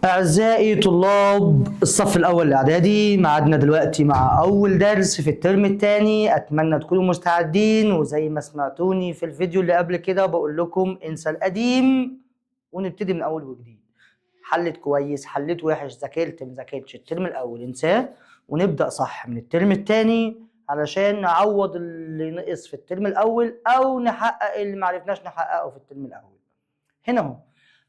أعزائي طلاب الصف الأول الإعدادي، معادنا دلوقتي مع أول درس في الترم الثاني. أتمنى تكونوا مستعدين، وزي ما سمعتوني في الفيديو اللي قبل كده بقول لكم انسى القديم ونبتدي من أول وجديد. حلت كويس، حلت وحش، ذاكرت مذاكرتش الترم الأول انساه ونبدأ صح من الترم الثاني علشان نعوض اللي نقص في الترم الأول أو نحقق اللي معرفناش نحققه في الترم الأول. هنا اهو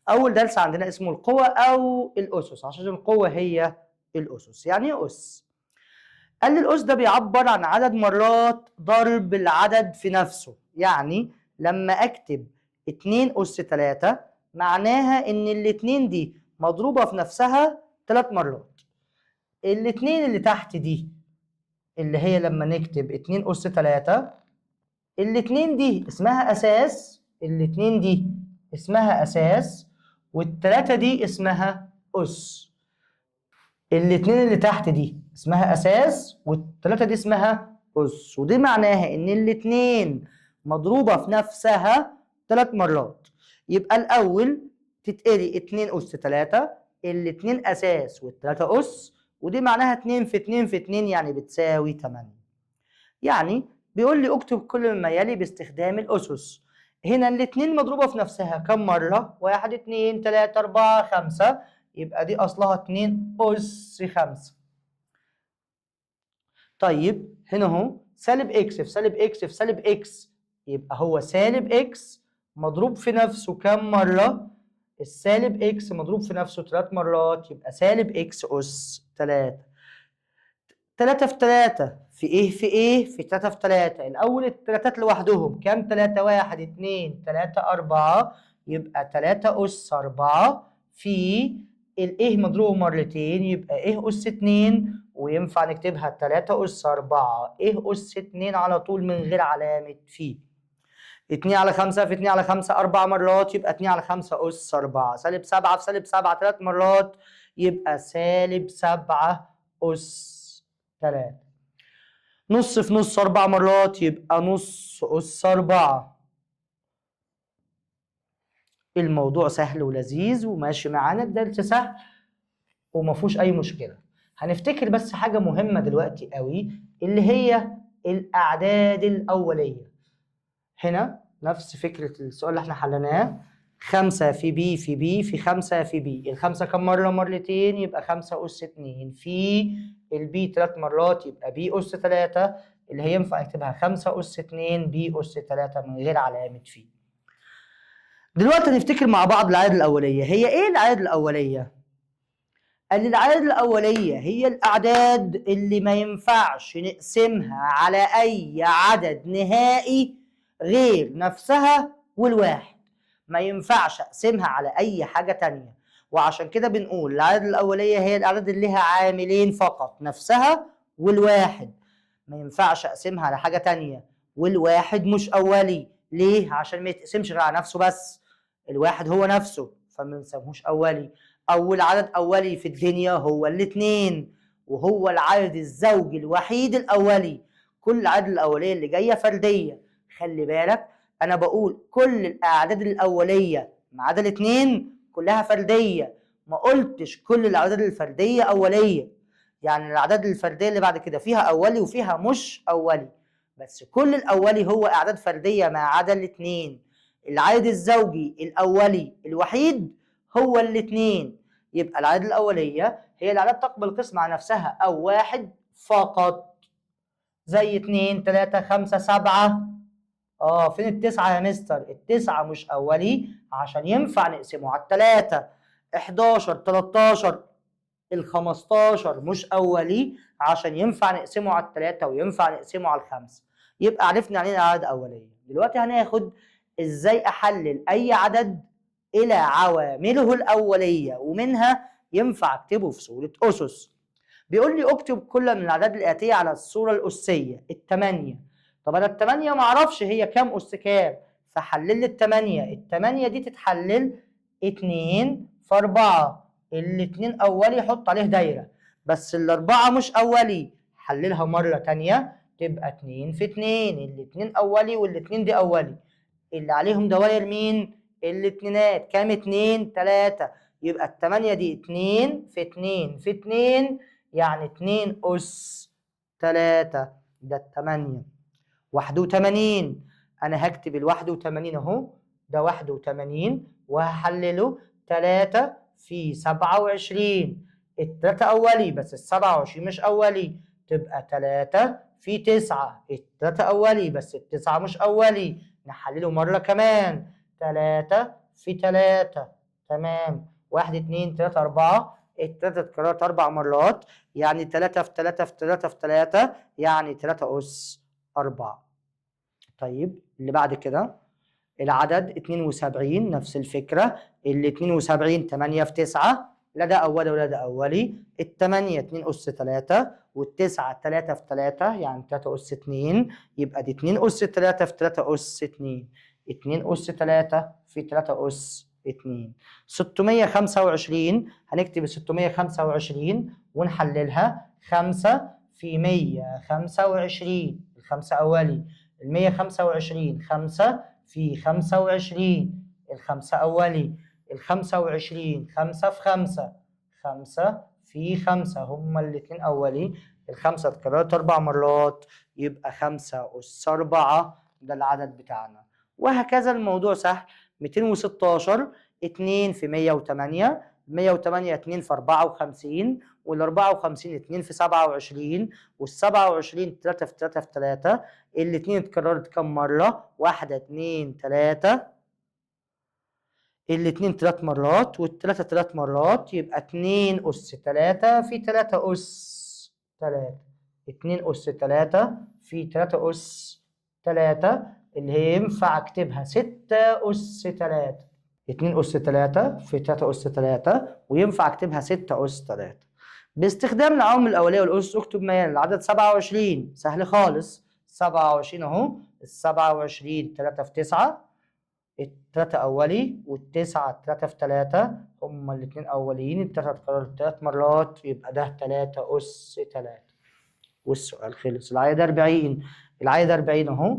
أول درس عندنا اسمه القوة أو الأسس، عشان القوة هي الأسس. يعني إيه أس؟ قال لي الأس ده بيعبر عن عدد مرات ضرب العدد في نفسه. يعني لما أكتب 2 أس 3 معناها إن الاتنين دي مضروبة في نفسها 3 مرات. الاتنين اللي تحت دي اللي هي لما نكتب 2 أس 3، الاتنين دي اسمها أساس، الاتنين دي اسمها أساس، والتلاتة دي اسمها أس. الاتنين اللي تحت دي اسمها أساس والتلاتة دي اسمها أس، ودي معناها إن الاتنين مضروبة في نفسها 3 مرات. يبقى الأول تتقري 2 أس 3، الاتنين أساس والتلاتة أس، ودي معناها 2 في 2 في 2 يعني بتساوي 8. يعني بيقول لي اكتب كل ما يلي باستخدام الأسس. هنا الاتنين مضروبة في نفسها كم مرة؟ 1 2 3 4 5، يبقى دي أصلها 2 أس 5. طيب هنا اهو سالب إكس في سالب إكس في سالب إكس، يبقى هو سالب إكس مضروب في نفسه كم مرة؟ السالب إكس مضروب في نفسه 3 مرات، يبقى سالب إكس أس 3. 3 في 3 في ايه في ايه؟ في 3 في 3. الاول التلاتات لوحدهم كام؟ 3 1 2 3 4، يبقى 3 اس 4 في الايه مضروب مرتين يبقى ايه اس 2، وينفع نكتبها 3 اس 4 ايه اس 2 على طول من غير علامة في. 2 على 5 في 2 على 5 4 مرات، يبقى 2 على 5 اس 4. سالب 7 في سالب 7 3 مرات، يبقى سالب 7 اس 3. نص في نص 4 مرات، يبقى نص أس 4. الموضوع سهل ولذيذ وماشي معانا، الدرس سهل ومفهوش أي مشكلة. هنفتكر بس حاجة مهمة دلوقتي قوي اللي هي الأعداد الأولية. هنا نفس فكرة السؤال اللي احنا حلناه، 5 في بي في بي في 5 في بي. الخمسة كم مرة؟ مرتين، يبقى 5 أس 2 في البي 3 مرات، يبقى بي أس 3 اللي هي ينفع اكتبها 5 أس 2 بي أس 3 من غير علامة في. دلوقتي هنفتكر مع بعض الأعداد الأولية. هي إيه الأعداد الأولية؟ قال لي الأعداد الأولية هي الأعداد اللي ما ينفعش نقسمها على أي عدد نهائي غير نفسها والواحد. ما ينفعش أقسمها على أي حاجة تانية، وعشان كده بنقول الأعداد الأولية هي الأعداد اللي لها عاملين فقط، نفسها والواحد. ما ينفعش أقسمها على حاجة تانية، والواحد مش أولي. ليه؟ عشان ما يتقسمش غير على نفسه بس. الواحد هو نفسه فما نسموهوش أولي. أول عدد أولي في الدنيا هو الاتنين، وهو العدد الزوجي الوحيد الأولي. كل الأعداد الأولية اللي جاية فردية. خلي بالك أنا بقول كل الأعداد الأولية ما عدا الاتنين كلها فردية، ما قلتش كل الأعداد الفردية أولية. يعني الأعداد الفردية اللي بعد كده فيها أولي وفيها مش أولي، بس كل الأولي هو أعداد فردية ما عدا الاتنين. العدد الزوجي الأولي الوحيد هو الاتنين. يبقى الأعداد الأولية هي الأعداد تقبل قسم على نفسها أو واحد فقط، زي 2 3 5 7. فين التسعة يا مستر؟ التسعة مش أولي عشان ينفع نقسمه على التلاتة. 11 13 ال15 مش أولي عشان ينفع نقسمه على التلاتة وينفع نقسمه على الخمسة. يبقى عرفنا يعني ايه أعداد أولية. دلوقتي هناخد إزاي أحلل أي عدد إلى عوامله الأولية، ومنها ينفع أكتبه في صورة أسس. بيقول لي اكتب كل من الأعداد الآتية على الصورة الأسية. التمانية. طب أنا التمانية معرفش هي كام أس كام، فحلل لي التمانية. التمانية دي تتحلل 2 في 4. الاتنين أولي حط عليه دايرة، بس الأربعة مش أولي. حللها مرة تانية تبقى 2 في 2. الاتنين أولي والاتنين دي أولي، اللي عليهم دواير مين؟ الاتنينات. كام؟ 2 3، يبقى التمانية دي 2 في 2 في 2 يعني 2 أس 3. ده التمانية. 81 أنا هكتب ال 81 أهو، ده 81 وهحلله 3 في 27. التلاتة أولي بس ال27 مش أولي، تبقى 3 في 9. التلاتة أولي بس ال9 مش أولي، نحلله مرة كمان 3 في 3. تمام. 1 2 3 4. التلاتة اتكررت 4 مرات، يعني 3 في 3 في 3 في 3 يعني 3 أس 4. طيب اللي بعد كده العدد 72 نفس الفكرة. ال 72 8 في 9، لا ده أولي ولا ده أولي. التمانية 2 أس 3 والتسعة 3 في 3 يعني 3 أس 2، يبقى دي 2 أس 3 في 3 أس 2. 2 أس 3 في 3 أس 2. 625 هنكتب 625 ونحللها 5 في 125. الخمسة أولي. 125 5 في 25. الخمسة أولي. 25 5 في 5. 5 في 5 هما الاتنين أولي. الخمسة اتكررت 4 مرات، يبقى 5 أس 4. ده العدد بتاعنا. وهكذا الموضوع سهل. 216 2 في 108. 108 2 في 54 وال54 2 في 27 وال27 3 في 3 في 3. الاتنين اتكررت كم مرة؟ 1 2 3. الاتنين 3 مرات والتلاتة 3 مرات، يبقى 2 أس 3 في 3 أس 3. 2 أس 3 في 3 أس 3 اللي هي ينفع أكتبها 6 أس 3. 2 أس 3 في 3 أس 3 وينفع أكتبها 6 أس 3. باستخدام العوامل الأولية والأس أكتب ما يلي. العدد 27 سهل خالص. 27 أهو. ال 27 3 في 9. التلاتة أولي والتسعة 3 في 3 هما الاتنين أوليين. التلاتة اتكررت 3 مرات، يبقى ده 3 أس 3. والسؤال خلص. العدد 40. العدد 40 أهو.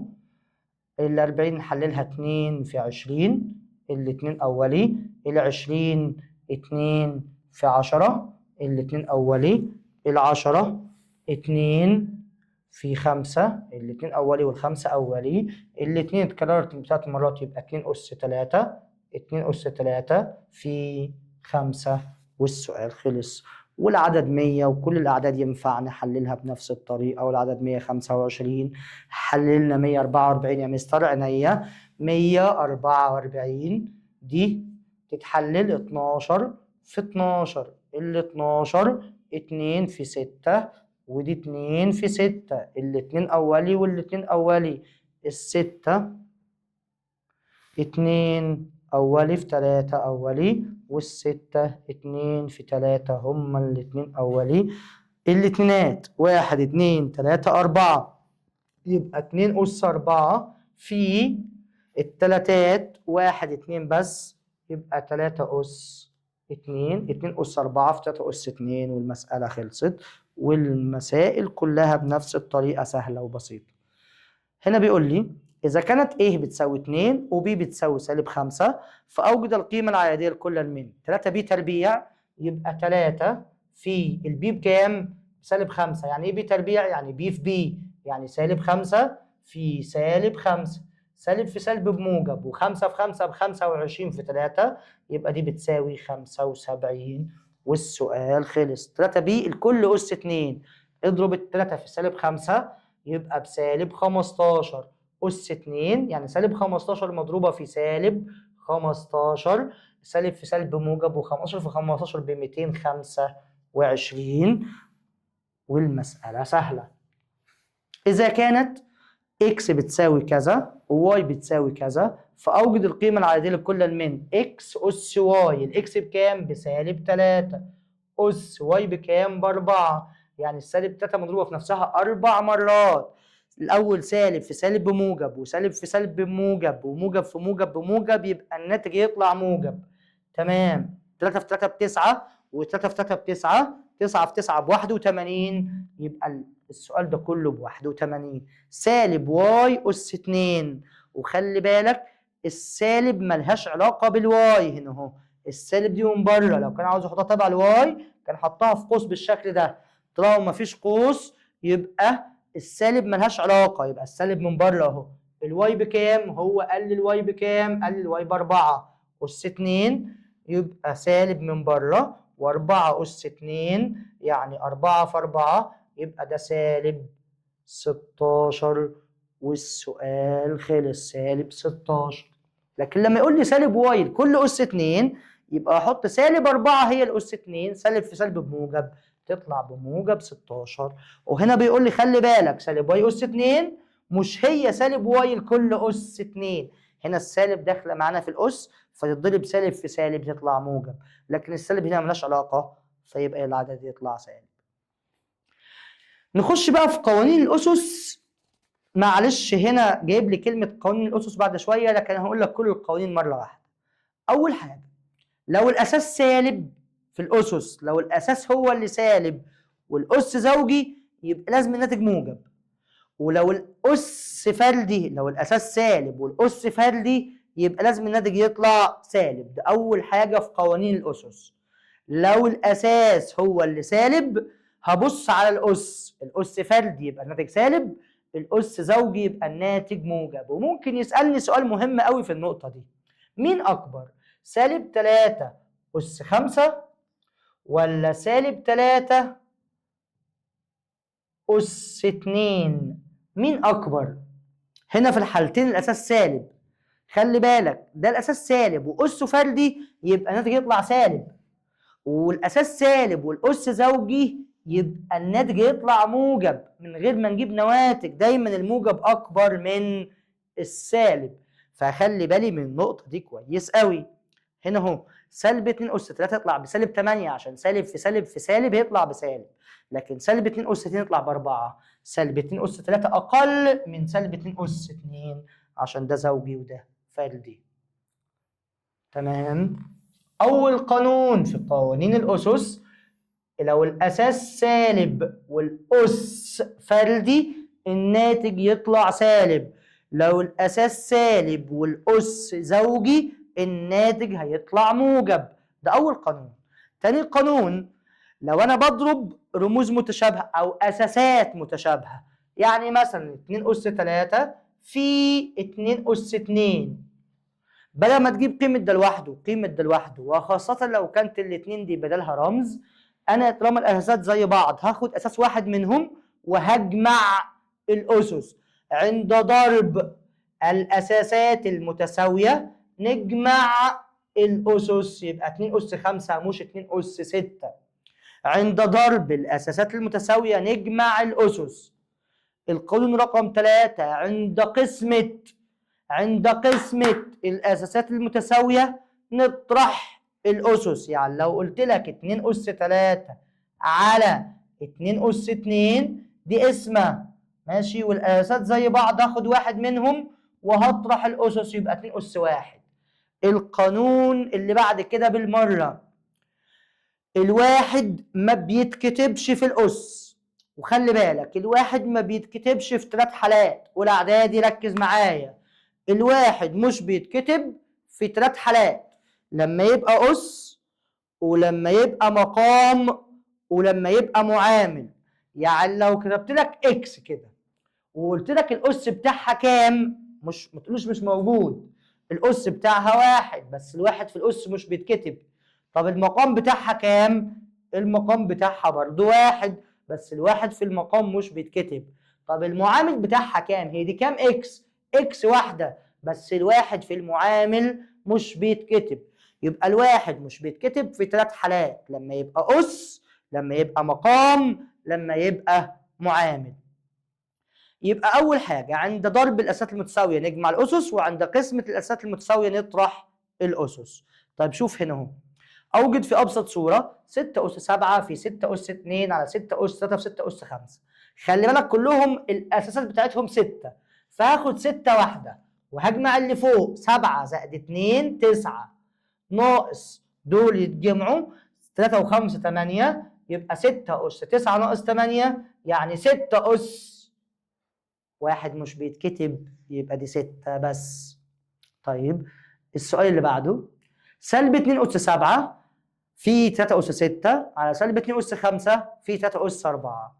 ال40 نحللها 2 في 20. الاتنين أولي. ال20 2 في 10. الاتنين أولي. ال10 2 في 5. الاتنين أولي والخمسة أولي. الاتنين اتكررت 3 مرات، يبقى 2 أس 3. 2 أس 3 في 5. والسؤال خلص. والعدد 100 وكل الأعداد ينفع نحللها بنفس الطريقة. والعدد 125 حللنا 144 يا مستر عينيا. 144 دي تتحلل 12 في 12. ال 12 2 في 6 ودي 2 في 6. الاتنين أولي والاتنين أولي. الستة 2 أولي في 3 أولي والستة 2 في 3 هما الاتنين أولي. الاتنينات 1 2 3 4، يبقى 2 أس 4 في التلاتات 1 2 بس، يبقى 3 أس 2. 2 أس 4 في 3 أس 2 والمسألة خلصت. والمسائل كلها بنفس الطريقة سهلة وبسيطة. هنا بيقول لي إذا كانت A بتساوي 2 و B بتساوي -5 فأوجد القيمة العددية لكل من 3B تربيع. يبقى 3 في الB بكام؟ -5. يعني إيه B تربيع؟ يعني B في B يعني -5 في -5. سالب في سالب بموجب و5 في 5 ب25 في 3، يبقى دي بتساوي 75. والسؤال خلص. 3B الكل أس 2. اضرب التلاتة في -5 يبقى بسالب 15 أس 2. يعني سالب 15 مضروبة في سالب 15. سالب في سالب موجب و15 في 15 ب 225. والمسألة سهلة. إذا كانت x بتساوي كذا و y بتساوي كذا فأوجد القيمة العددية لكل من x أس y. الإكس بكام؟ بسالب 3. أس y بكام؟ ب4. يعني السالب 3 مضروبة في نفسها 4 مرات. الأول سالب في سالب بموجب وسالب في سالب بموجب وموجب في موجب بموجب، يبقى الناتج يطلع موجب. تمام. 3 في 3 ب9 و3 في 3 ب9. 9 في 9 ب81. يبقى السؤال ده كله ب81. سالب واي أس 2. وخلي بالك السالب ملهاش علاقة بالواي هنا اهو. السالب دي من بره لو كان عاوز يحطها تبع الواي كان حطها في قوس بالشكل ده. طالما مفيش قوس يبقى السالب ملهاش علاقه، يبقى السالب من بره اهو. الواي بكام؟ هو قال لي الواي بكام؟ قال لي الواي ب4 أس 2 يبقى سالب من بره، و4 أس 2 يعني 4 في 4 يبقى ده سالب 16 والسؤال خلص. سالب 16. لكن لما يقول لي سالب واي لكل أس 2 يبقى احط سالب 4 هي الأس 2، سالب في سالب بموجب تطلع بموجب 16. وهنا بيقول لي خلي بالك سالب واي أس 2 مش هي سالب واي لكل أس 2، هنا السالب داخله معانا في الأس فتتضرب سالب في سالب تطلع موجب، لكن السالب هنا ملهاش علاقه فيبقى العدد يطلع سالب. نخش بقى في قوانين الأسس. معلش هنا جايب لي كلمة قوانين الأسس بعد شوية، لكن هقول لك كل القوانين مرة واحدة. أول حاجة لو الأساس سالب في الأسس، لو الأساس هو اللي سالب والأس زوجي يبقى لازم الناتج موجب. ولو الأس فردي، لو الأساس سالب والأس فردي يبقى لازم الناتج يطلع سالب. ده أول حاجة في قوانين الأسس. لو الأساس هو اللي سالب هبص على الأس، الأس فردي يبقى الناتج سالب، الأس زوجي يبقى الناتج موجب. وممكن يسألني سؤال مهم قوي في النقطة دي، مين أكبر؟ سالب 3 أس 5 ولا سالب 3 أس 2؟ مين أكبر؟ هنا في الحالتين الأساس سالب، خلي بالك ده الأساس سالب وأسه فردي يبقى الناتج يطلع سالب، والأساس سالب والأس زوجي يبقى الناتج يطلع موجب من غير ما نجيب نواتج. دايما الموجب أكبر من السالب، فخلي بالي من النقطة دي كويس قوي. هنا اهو سالب 2 أس 3 يطلع بسالب 8 عشان سالب في سالب في سالب يطلع بسالب، لكن سالب 2 أس 2 يطلع ب4. سالب 2 أس 3 أقل من سالب 2 أس 2 عشان ده زوجي وده فردي. تمام؟ أول قانون في قوانين الأسس، لو الأساس سالب والأس فردي الناتج يطلع سالب، لو الأساس سالب والأس زوجي الناتج هيطلع موجب. ده أول قانون. تاني قانون، لو أنا بضرب رموز متشابهة أو أساسات متشابهة، يعني مثلا 2 أس 3 في 2 أس 2، بدل ما تجيب قيمة ده لوحده وقيمة ده لوحده، وخاصة لو كانت الاتنين دي بدلها رمز، أنا طالما الأساسات زي بعض هاخد أساس واحد منهم وهجمع الأسس. عند ضرب الأساسات المتساوية نجمع الأسس، يبقى 2 أس 5 مش 2 أس 6. عند ضرب الأساسات المتساوية نجمع الأسس. القانون رقم 3، عند قسمة الأساسات المتساوية نطرح الأسس. يعني لو قلت لك 2 أس 3 على 2 أس 2 دي قسمة، ماشي، والأساسات زي بعض هاخد واحد منهم وهطرح الأسس يبقى 2 أس 1. القانون اللي بعد كده بالمرة، الواحد ما بيتكتبش في الأس، وخلي بالك الواحد ما بيتكتبش في 3 حالات. أولى إعدادي ركز معايا، الواحد مش بيتكتب في 3 حالات، لما يبقى أس ولما يبقى مقام ولما يبقى معامل. يعني لو كتبت لك اكس كده وقلت لك الأس بتاعها كام، ما تقولوش مش موجود، الأس بتاعها 1 بس الواحد في الأس مش بيتكتب. طب المقام بتاعها كام؟ المقام بتاعها برضو 1 بس الواحد في المقام مش بيتكتب. طب المعامل بتاعها كام؟ هي دي كام اكس واحدة بس الواحد في المعامل مش بيتكتب. يبقى الواحد مش بيتكتب في 3 حالات، لما يبقى أس، لما يبقى مقام، لما يبقى معامل. يبقى أول حاجة عند ضرب الأساسات المتساوية نجمع الأسس، وعند قسمة الأساسات المتساوية نطرح الأسس. طيب شوف هنا اهو، أوجد في أبسط صورة 6 أس 7 في 6 أس 2 على 6 أس 3 في 6 أس 5. خلي بالك كلهم الأساسات بتاعتهم 6، فهاخد 6 واحدة وهجمع اللي فوق 7 زائد 2 9 ناقص دول يتجمعوا 3 و5 8، يبقى 6 أس 9 ناقص 8 يعني 6 أس 1 مش بيتكتب، يبقى دي 6 بس. طيب السؤال اللي بعده، سالب 2 أس 7 في 3 أس 6 على سالب 2 أس 5 في 3 أس 4.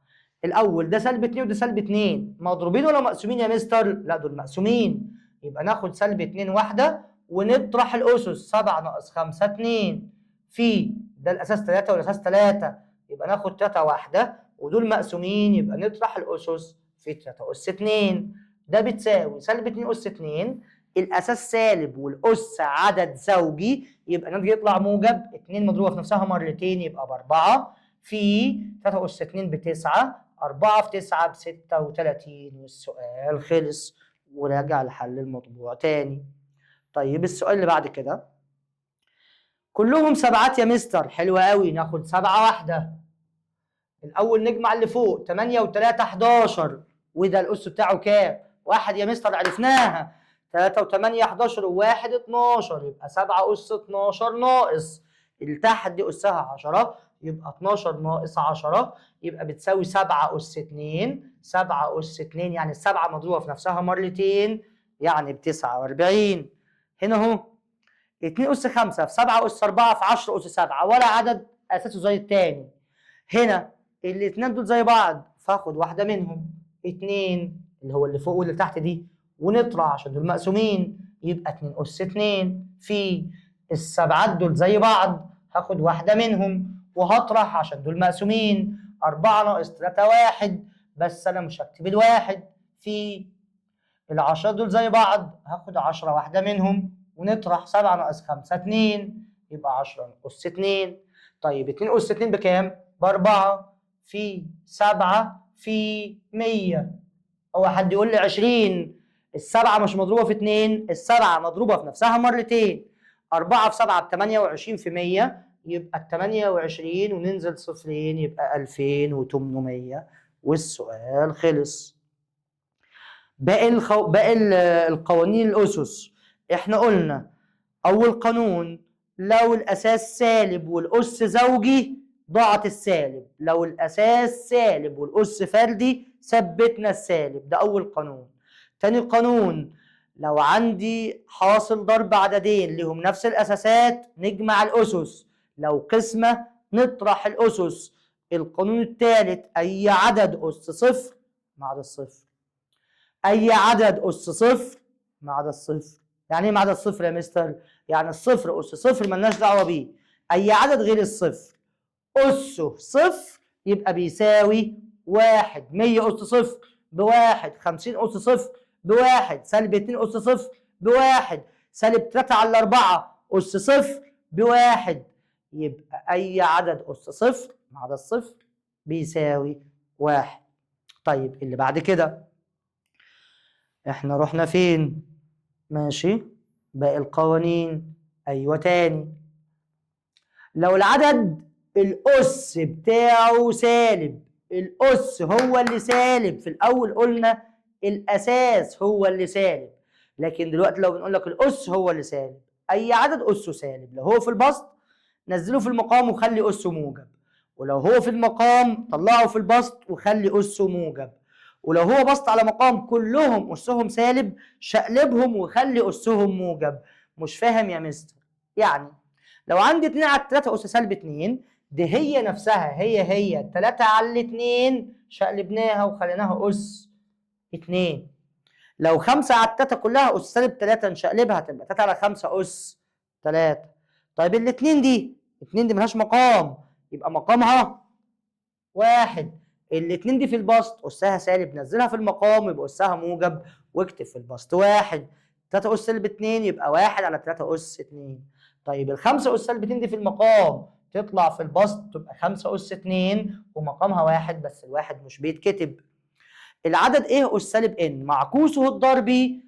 الأول ده سالب 2 وده سالب 2 مضروبين ولا مقسومين يا مستر؟ لا دول مقسومين، يبقى ناخد سالب 2 واحدة ونطرح الأسس 7 ناقص 5 2 في ده الأساس 3 والأساس 3 يبقى ناخد 3 واحدة ودول مقسومين يبقى نطرح الأسس في 3 أس 2 ده بتساوي سالب 2 أس 2 الأساس سالب والأس عدد زوجي يبقى الناتج يطلع موجب 2 مضروبة في نفسها مرتين يبقى ب4 في 3 أس 2 ب9 4 في 9 ب36 والسؤال خلص وراجع لحل المطبوع تاني. طيب السؤال اللي بعد كده كلهم سبعات يا مستر، حلوة قوي ناخد 7 واحدة. الأول نجمع اللي فوق 8 و3 11 وده الأس بتاعه كام؟ 1 يا مستر عرفناها 3 و8 11 و1 12 يبقى 7 أس 12 ناقص اللي تحت دي أسها 10 يبقى 12 ناقص 10 يبقى بتساوي 7 أس 2 7 أس 2 يعني السبعة مضروبة في نفسها مرتين يعني ب 49. هنا أهو 2 أس 5 في 7 أس 4 في 10 أس 7 ولا عدد أساسه زي التاني. هنا الاثنين دول زي بعض فاخد واحدة منهم 2 اللي هو اللي فوق واللي تحت دي ونطرح عشان دول مقسومين يبقى 2 أس 2 في السبعات دول زي بعض هاخد واحدة منهم وهطرح عشان دول مقسومين 4 ناقص 3 1 بس أنا مش هكتب الواحد في العشرة دول زي بعض هاخد 10 واحدة منهم ونطرح 7 ناقص 5 2 يبقى 10 أس 2. طيب 2 أس 2 بكام؟ ب4 في 7 في 100. هو حد يقول لي 20 السبعة مش مضروبة في 2 السبعة مضروبة في نفسها مرتين 4 في 7 ب 28 في 100 يبقى ال 28 وننزل صفرين يبقى 2800 والسؤال خلص. باقي القوانين الأسس احنا قلنا أول قانون لو الأساس سالب والأس زوجي ضاعت السالب، لو الأساس سالب والأس فردي ثبتنا السالب ده أول قانون. تاني قانون لو عندي حاصل ضرب عددين لهم نفس الأساسات نجمع الأسس، لو قسمة نطرح الأسس. القانون الثالث أي عدد أس صفر ما عدا الصفر، أي عدد أس صفر ما عدا الصفر. يعني إيه ما عدا الصفر يا مستر؟ يعني الصفر أس صفر ملناش دعوة بيه، أي عدد غير الصفر أسه صفر يبقى بيساوي 1. 100 أس صفر ب1، 50 أس صفر ب1، سالب 2 أس صفر ب1، سالب 3 على 4 أس صفر ب1 يبقى أي عدد أس صفر ما عدا الصفر بيساوي 1. طيب اللي بعد كده احنا رحنا فين؟ ماشي باقي القوانين ايوه تاني. لو العدد الأس بتاعه سالب، الأس هو اللي سالب، في الأول قلنا الأساس هو اللي سالب لكن دلوقتي لو بنقول لك الأس هو اللي سالب أي عدد أسه سالب لو هو في البسط نزله في المقام وخلي أسه موجب، ولو هو في المقام طلعه في البسط وخلي أسه موجب، ولو هو بسط على مقام كلهم أسهم سالب شقلبهم وخلي أسهم موجب. مش فاهم يا مستر؟ يعني لو عندي 2 على 3 أس سالب 2 دي هي نفسها هي 3 على 2 شقلبناها وخليناها أس 2. لو 5 على 3 كلها أس سالب 3 نشقلبها تبقى 3 على 5 أس 3. طيب الاتنين دي ملهاش مقام يبقى مقامها 1. الاتنين دي في البسط أسها سالب نزلها في المقام يبقى أسها موجب واكتب في البسط 1. 3 أس سالب 2 يبقى 1 على 3 أس 2. طيب الخمسة أس سالب 2 دي في المقام تطلع في البسط تبقى 5 أس 2 ومقامها 1 بس الواحد مش بيتكتب. العدد إيه أس سالب n معكوسه الضربي،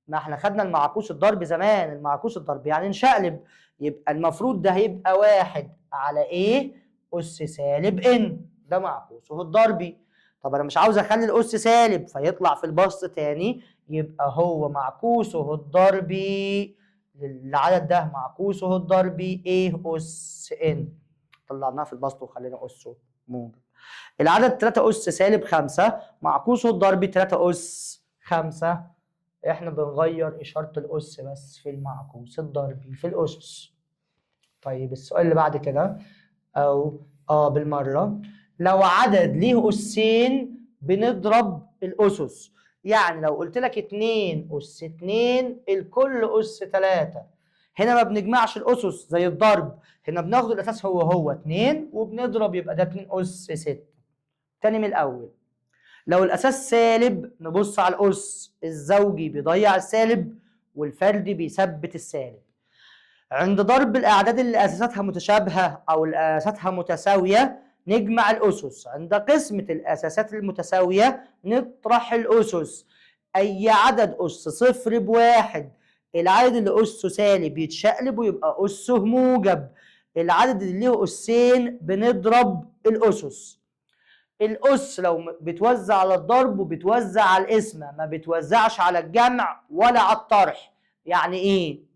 ما احنا خدنا المعكوس الضربي زمان، المعكوس الضربي يعني نشقلب يبقى المفروض ده هيبقى 1 على ايه أس سالب n ده معكوسه الضربي. طب انا مش عاوز اخلي الأس سالب فيطلع في البسط تاني يبقى هو معكوسه الضربي للعدد ده معكوسه الضربي ايه أس n طلعناه في البسط وخلينا أسه موجب. العدد 3 أس سالب 5 معكوسه الضربي 3 أس 5. احنا بنغير إشارة الأس بس في المعكوس الضربي في الأسس. طيب السؤال اللي بعد كده، او بالمره، لو عدد ليه اسين بنضرب الاسس. يعني لو قلت لك 2 اس 2 الكل اس 3، هنا ما بنجمعش الاسس زي الضرب، هنا بناخد الاساس هو 2 وبنضرب، يبقى ده 2 اس 6. تاني من الاول، لو الاساس سالب نبص على الاس، الزوجي بيضيع السالب والفردي بيثبت السالب. عند ضرب الأعداد اللي أساساتها متشابهة أو اللي أساساتها متساوية نجمع الأسس. عند قسمة الأساسات المتساوية نطرح الأسس. أي عدد أس صفر بواحد، العدد اللي أسه سالب يتشقلب ويبقى أسه موجب. العدد اللي له أسين بنضرب الأسس. الأس لو بتوزع على الضرب وبتوزع على القسمة، ما بتوزعش على الجمع ولا على الطرح. يعني إيه؟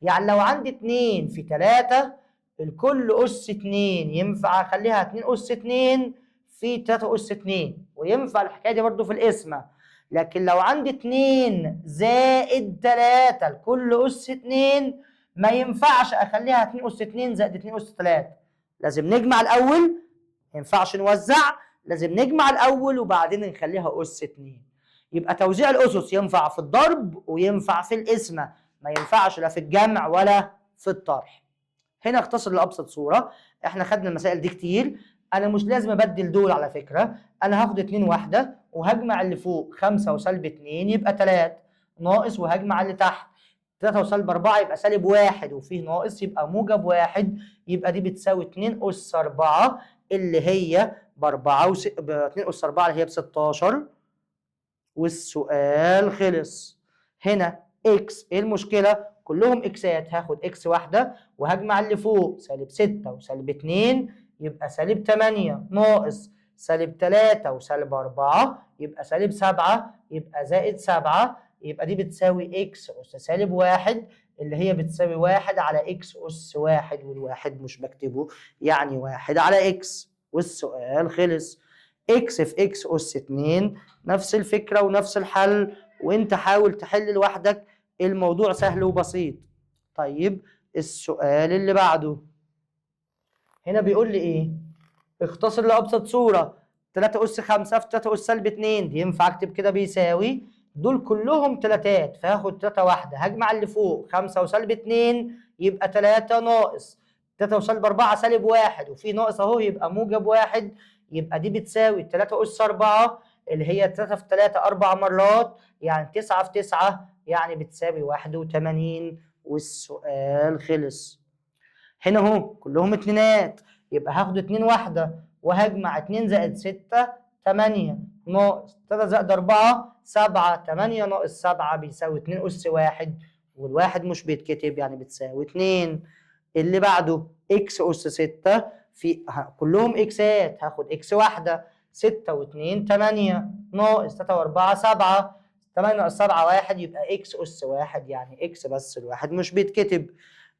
يعني لو عندي 2 في 3 الكل أس 2، ينفع أخليها 2 أس 2 في 3 أس 2، وينفع الحكاية دي برضو في القسمة. لكن لو عندي 2 زائد 3 الكل أس 2، ما ينفعش أخليها 2 أس 2 زائد 2 أس 3. لازم نجمع الأول، ما ينفعش نوزع، لازم نجمع الأول وبعدين نخليها أس 2. يبقى توزيع الأسس ينفع في الضرب وينفع في القسمة، ما ينفعش لا في الجمع ولا في الطرح. هنا اختصر لأبسط صورة. احنا خدنا المسائل دي كتير، انا مش لازم ابدل دول على فكرة. انا هاخد 2 واحدة وهجمع اللي فوق 5 وسالب 2 يبقى 3 ناقص، وهجمع اللي تحت 3 وسالب 4 يبقى سالب 1 وفيه ناقص يبقى موجب 1، يبقى دي بتساوي 2 أس 4 اللي هي ب 2 أس 4 اللي هي ب 16. والسؤال خلص. هنا اكس، ايه المشكله؟ كلهم اكسات، هاخد اكس واحده وهجمع اللي فوق سالب 6 وسالب 2 يبقى سالب 8 ناقص سالب 3 وسالب 4 يبقى سالب 7 يبقى زائد 7، يبقى دي بتساوي اكس اس سالب 1 اللي هي بتساوي 1 على اكس اس 1، والواحد مش بكتبه يعني 1 على اكس. والسؤال خلص. اكس في اكس اس 2 نفس الفكرة ونفس الحل، وانت حاول تحل لوحدك، الموضوع سهل وبسيط. طيب السؤال اللي بعده، هنا بيقول لي ايه؟ اختصر لأبسط صورة. 3 أس 5 في 3 أس سالب 2 دي ينفع اكتب كده بيساوي، دول كلهم تلاتات فهاخد 3 واحدة هجمع اللي فوق 5 وسالب 2 يبقى 3 ناقص 3 وسالب 4 سالب 1 وفي ناقص اهو يبقى موجب 1، يبقى دي بتساوي 3 أس 4 اللي هي 3 في 3 4 مرات يعني 9 في 9 يعني بتساوي 81. والسؤال خلص. هنا اهو كلهم اتنينات، يبقى هاخد 2 واحدة وهجمع 2 زائد 6 8 ناقص 3 زائد 4 7، 8 ناقص 7 بيساوي 2 أس 1، والواحد مش بيتكتب يعني بتساوي 2. اللي بعده اكس أس 6 في كلهم اكسات، هاخد اكس واحدة 6 و2 8 ناقص 3 و4 7، 8 ناقص 7 1 يبقى اكس أس 1 يعني اكس بس الواحد مش بيتكتب.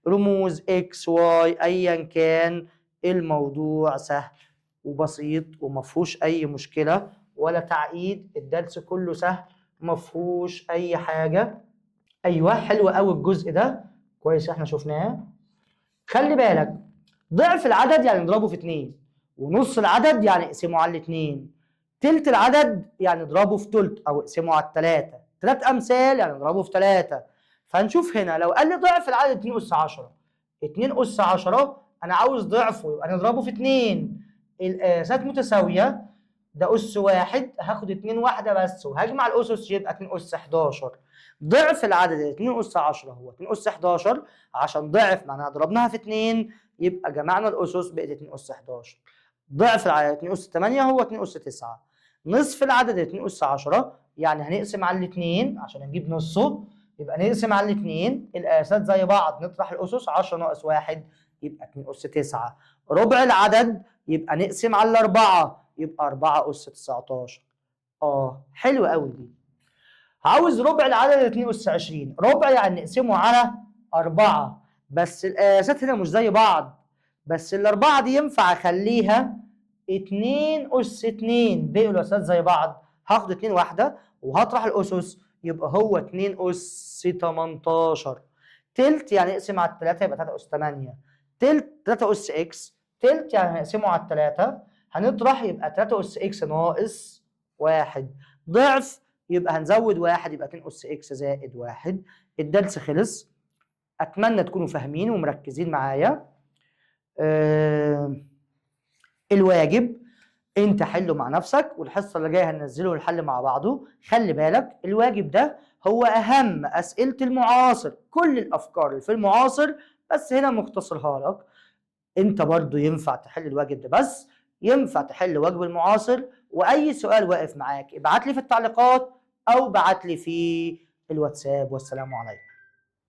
رموز اكس واي ايا كان، الموضوع سهل وبسيط ومفهوش اي مشكلة ولا تعقيد، الدرس كله سهل مفهوش اي حاجة. ايوه حلو قوي الجزء ده، كويس احنا شفناه. خلي بالك، ضعف العدد يعني نضربه في 2، ونص العدد يعني اقسمه على 2، تلت العدد يعني اضربه في تلت او اقسمه على 3، 3 امثال يعني نضربه في 3. فنشوف هنا لو قال لي ضعف العدد 2 اس 10، 2 اس 10 انا عاوز ضعفه يبقى نضربه في 2. القياسات متساويه، ده اس واحد هاخد 2 واحده بس وهجمع الاسس يبقى 2 اس 11. ضعف العدد 2 اس 10 هو 2 اس 11، عشان ضعف معناها ضربناها في 2 يبقى جمعنا الاسس بقت 2 اس 11. ضعف العدد 2 اس 8 هو 2 اس 9. نصف العدد 2 اس 10 يعني هنقسم على الاثنين عشان نجيب نصه، يبقى نقسم على الاثنين، القياسات زي بعض نطرح الاسس 10 ناقص 1 يبقى 2 اس 9. ربع العدد يبقى نقسم على الاربعه يبقى 4 اس 19. حلو قوي دي. عاوز ربع العدد 2 اس 20، ربع يعني نقسمه على 4، بس القياسات هنا مش زي بعض، بس الاربعه دي ينفع اخليها 2 اس 2، بقوا القياسات زي بعض، هاخد 2 واحده وهطرح الاسس يبقى هو 2 اس 18. تلت يعني اقسم على 3 يبقى 3 اس 8، تلت 3 أس إكس، تلت يعني هنقسمه على 3 هنطرح يبقى 3 أس إكس ناقص 1، ضعف يبقى هنزود 1 يبقى 2 أس إكس زائد 1. الدرس خلص، أتمنى تكونوا فاهمين ومركزين معايا. الواجب انت حله مع نفسك، والحصه اللي جايه هننزله الحل مع بعضه. خلي بالك الواجب ده هو اهم اسئله المعاصر، كل الافكار اللي في المعاصر بس هنا مختصرها لك. انت برضو ينفع تحل الواجب ده، بس ينفع تحل واجب المعاصر. واي سؤال واقف معاك ابعت لي في التعليقات او ابعت لي في الواتساب. والسلام عليكم.